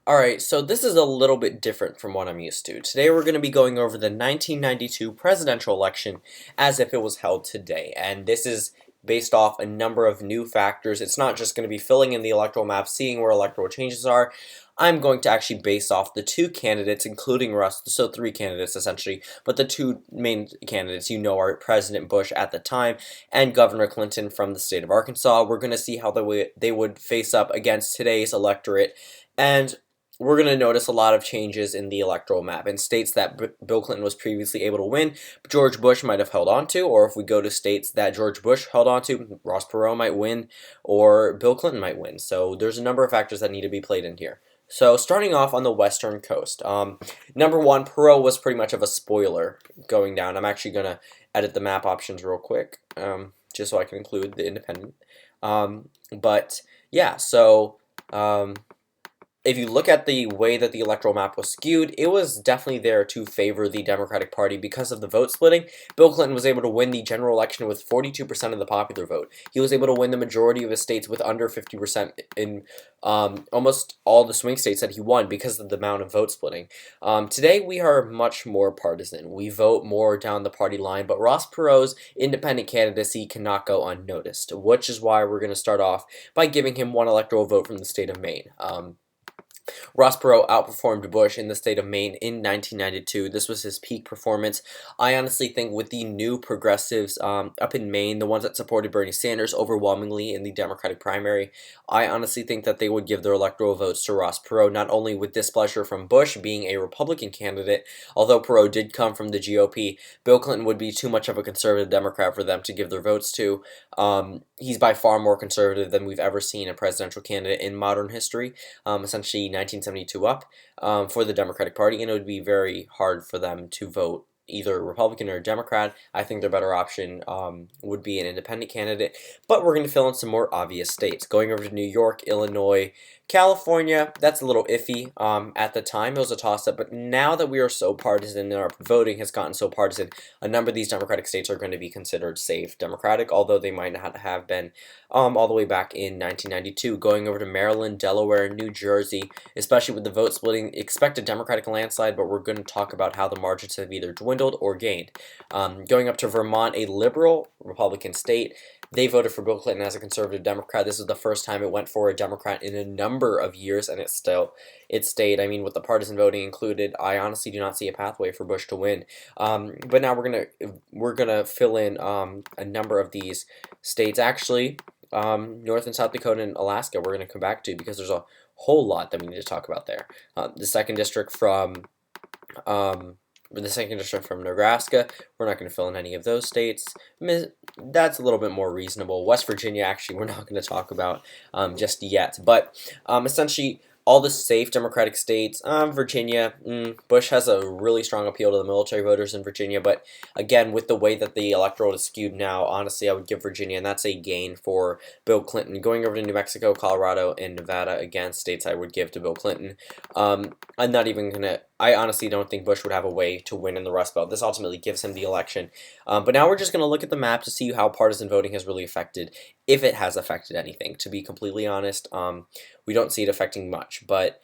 Alright, so this is a little bit different from what I'm used to. Today we're going to be going over the 1992 presidential election as if it was held today. And this is based off a number of new factors. It's not just going to be filling in the electoral map, seeing where electoral changes are. I'm going to actually base off the two candidates, including Russ, so three candidates essentially, but the two main candidates are President Bush at the time and Governor Clinton from the state of Arkansas. We're going to see how they would face up against today's electorate, and we're going to notice a lot of changes in the electoral map. In states that Bill Clinton was previously able to win, George Bush might have held on to, or if we go to states that George Bush held on to, Ross Perot might win, or Bill Clinton might win. So there's a number of factors that need to be played in here. So starting off on the western coast, number one, Perot was pretty much of a spoiler going down. I'm actually going to edit the map options real quick, just so I can include the independent. But yeah, so if you look at the way that the electoral map was skewed, it was definitely there to favor the Democratic Party because of the vote splitting. Bill Clinton was able to win the general election with 42% of the popular vote. He was able to win the majority of his states with under 50% in almost all the swing states that he won because of the amount of vote splitting. Today, we are much more partisan. We vote more down the party line, but Ross Perot's independent candidacy cannot go unnoticed, which is why we're going to start off by giving him one electoral vote from the state of Maine. Ross Perot outperformed Bush in the state of Maine in 1992. This was his peak performance. I honestly think with the new progressives up in Maine, the ones that supported Bernie Sanders overwhelmingly in the Democratic primary, I honestly think that they would give their electoral votes to Ross Perot, not only with displeasure from Bush being a Republican candidate, although Perot did come from the GOP, Bill Clinton would be too much of a conservative Democrat for them to give their votes to. He's by far more conservative than we've ever seen a presidential candidate in modern history, essentially 1972 up, for the Democratic Party, and it would be very hard for them to vote either Republican or Democrat. I think their better option would be an independent candidate, but we're going to fill in some more obvious states. Going over to New York, Illinois, California, that's a little iffy. At the time, it was a toss-up, but now that we are so partisan and our voting has gotten so partisan, a number of these Democratic states are going to be considered safe Democratic, although they might not have been all the way back in 1992. Going over to Maryland, Delaware, New Jersey, especially with the vote splitting, expect a Democratic landslide, but we're going to talk about how the margins have either dwindled or gained. Going up to Vermont, a liberal Republican state, they voted for Bill Clinton as a conservative Democrat. This is the first time it went for a Democrat in a number of years, and it stayed. I mean, with the partisan voting included, I honestly do not see a pathway for Bush to win. But now we're gonna fill in a number of these states. Actually, North and South Dakota and Alaska, we're gonna come back to because there's a whole lot that we need to talk about there. The second district from Nebraska, we're not going to fill in any of those states. That's a little bit more reasonable. West Virginia, actually, we're not going to talk about just yet. But essentially, all the safe Democratic states, Virginia, Bush has a really strong appeal to the military voters in Virginia, but again, with the way that the electoral is skewed now, honestly, I would give Virginia, and that's a gain for Bill Clinton. Going over to New Mexico, Colorado, and Nevada, again, states I would give to Bill Clinton. I'm not even going to, I honestly don't think Bush would have a way to win in the Rust Belt. This ultimately gives him the election. But now we're just going to look at the map to see how partisan voting has really affected, if it has affected anything. To be completely honest, we don't see it affecting much. But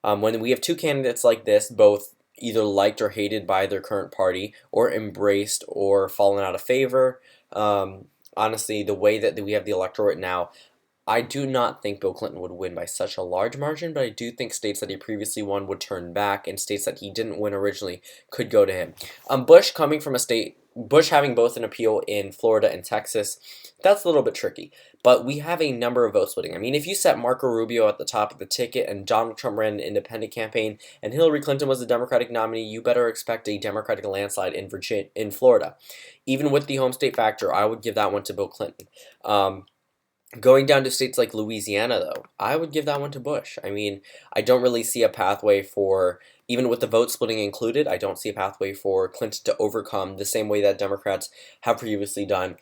when we have two candidates like this, both either liked or hated by their current party, or embraced or fallen out of favor, honestly, the way that we have the electorate now, I do not think Bill Clinton would win by such a large margin, but I do think states that he previously won would turn back, and states that he didn't win originally could go to him. Bush coming from Bush having both an appeal in Florida and Texas, that's a little bit tricky. But we have a number of vote splitting. I mean, if you set Marco Rubio at the top of the ticket and Donald Trump ran an independent campaign and Hillary Clinton was the Democratic nominee, you better expect a Democratic landslide in Florida. Even with the home state factor, I would give that one to Bill Clinton. Going down to states like Louisiana, though, I would give that one to Bush. I mean, I don't really see a pathway for, even with the vote splitting included, I don't see a pathway for Clinton to overcome the same way that Democrats have previously done.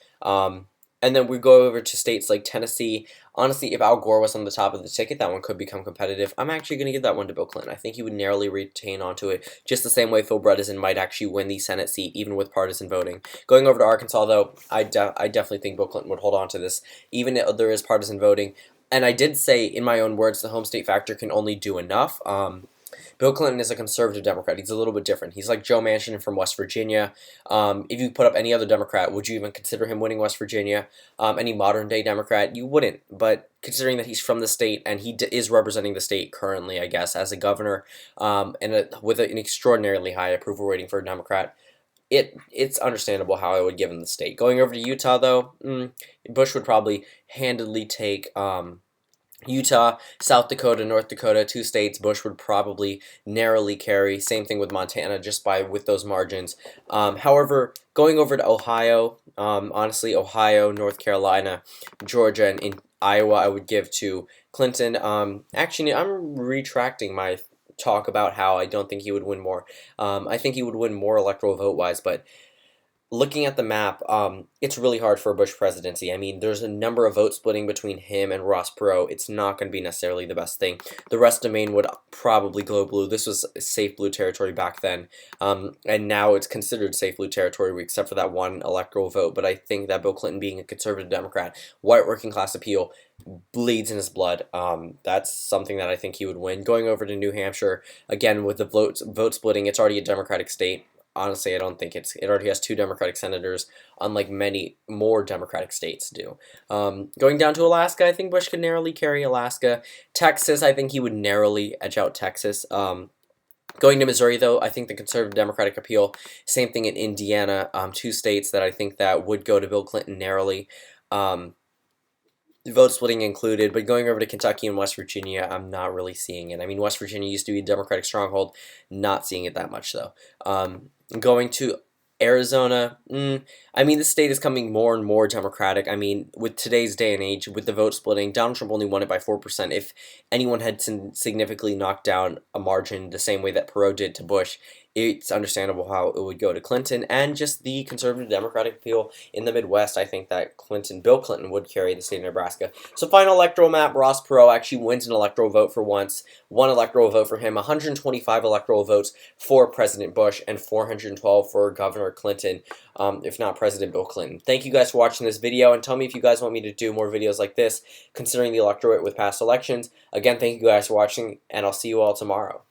And then we go over to states like Tennessee. Honestly, if Al Gore was on the top of the ticket, that one could become competitive. I'm actually going to give that one to Bill Clinton. I think he would narrowly retain onto it, just the same way Phil Bredesen might actually win the Senate seat, even with partisan voting. Going over to Arkansas, though, I definitely think Bill Clinton would hold on to this. Even if there is partisan voting, And I did say, in my own words, the home state factor can only do enough. Bill Clinton is a conservative Democrat. He's a little bit different. He's like Joe Manchin from West Virginia. If you put up any other Democrat, would you even consider him winning West Virginia? Any modern day Democrat, you wouldn't. But considering that he's from the state and he is representing the state currently, I guess, as a governor, with an extraordinarily high approval rating for a Democrat, it's understandable how I would give him the state. Going over to Utah, though, Bush would probably handedly take Utah, South Dakota, North Dakota, 2 states. Bush would probably narrowly carry. Same thing with Montana, just by with those margins. However, going over to Ohio, honestly, Ohio, North Carolina, Georgia, and in Iowa, I would give to Clinton. Actually, I'm retracting my talk about how I don't think he would win more. I think he would win more electoral vote wise, but looking at the map, it's really hard for a Bush presidency. I mean, there's a number of vote splitting between him and Ross Perot. It's not going to be necessarily the best thing. The rest of Maine would probably glow blue. This was safe blue territory back then, and now it's considered safe blue territory except for that one electoral vote. But I think that Bill Clinton, being a conservative Democrat, white working class appeal, bleeds in his blood. That's something that I think he would win. Going over to New Hampshire, again, with the vote splitting, it's already a Democratic state. Honestly, I don't think it already has 2 Democratic senators, unlike many more Democratic states do. Going down to Alaska, I think Bush could narrowly carry Alaska. Texas, I think he would narrowly edge out Texas. Going to Missouri, though, I think the conservative Democratic appeal, same thing in Indiana, 2 states that I think that would go to Bill Clinton narrowly. Vote splitting included, but going over to Kentucky and West Virginia, I'm not really seeing it. I mean, West Virginia used to be a Democratic stronghold, not seeing it that much, though. Going to Arizona, I mean, the state is coming more and more Democratic. I mean, with today's day and age, with the vote splitting, Donald Trump only won it by 4%. If anyone had significantly knocked down a margin the same way that Perot did to Bush, it's understandable how it would go to Clinton. And just the conservative Democratic appeal in the Midwest, I think that Bill Clinton would carry the state of Nebraska. So final electoral map, Ross Perot actually wins an electoral vote for once. 1 electoral vote for him, 125 electoral votes for President Bush, and 412 for Governor Clinton, if not President Bill Clinton. Thank you guys for watching this video, and tell me if you guys want me to do more videos like this, considering the electorate with past elections. Again, thank you guys for watching, and I'll see you all tomorrow.